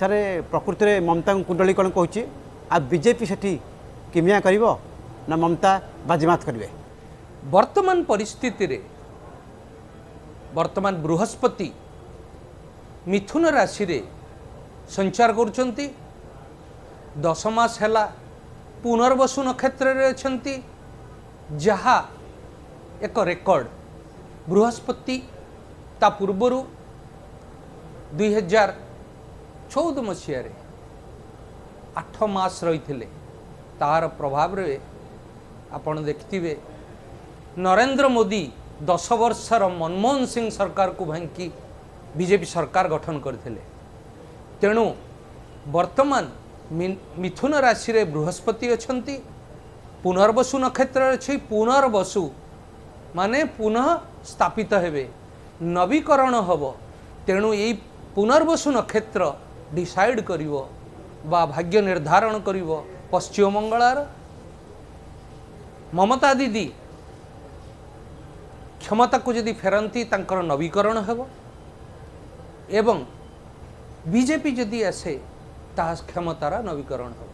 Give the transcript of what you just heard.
Sir ପ୍ରକୃତରେ ମମତାଙ୍କୁ କୁଣ୍ଡଳୀକରଣ କହୁଛି ଆଉ ବିଜେପି ସେଠି କିମିଆ କରିବ ନା ମମତା ବାଜିମାତ କରିବେ? वर्तमान परिस्थिति रे वर्तमान बृहस्पति मिथुन राशि रे संचार करुचंती 10 मास हैला पुनर्वसु नक्षत्र रे अछंती जहा एक रेकर्ड बृहस्पति ता पूर्वरु 2014 मसीह रे 8 मास रही तार प्रभाव रे आपण देखिथिबे नरेंद्र मोदी 10 वर्षर मनमोहन सिंह सरकार को भांगी बीजेपी सरकार गठन करथिले। तेणु वर्तमान मिथुन राशि रे बृहस्पति अछंती पुनर्वसु नक्षत्र अछि पुनर्वसु माने पुनः स्थापित हेबे नवीकरण हबो। तेणु यही पुनर्वसु नक्षत्र डिसाइड करिवो बा भाग्य निर्धारण करिवो पश्चिम बंगाल ममता दीदी क्षमता को जदि फेरती तांकर नवीकरण हेबो एवं बीजेपी जदि आसे ता क्षमतार नवीकरण हेबो।